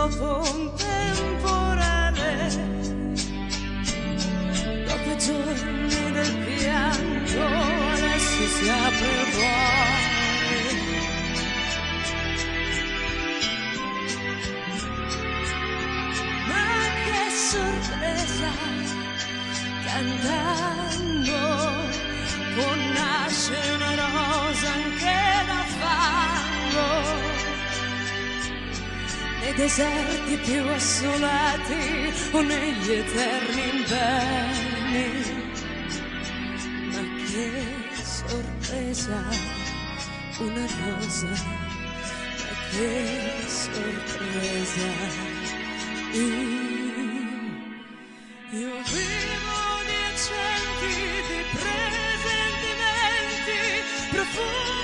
dopo un temporale, dopo i giorni del pianto, adesso si apre il cuore. Ma che sorpresa, cantando può nascere una rosa anche da fango. Nei deserti più assolati o negli eterni inverni. Ma che sorpresa, una rosa, ma che sorpresa. Io vivo di accenti, di presentimenti profumi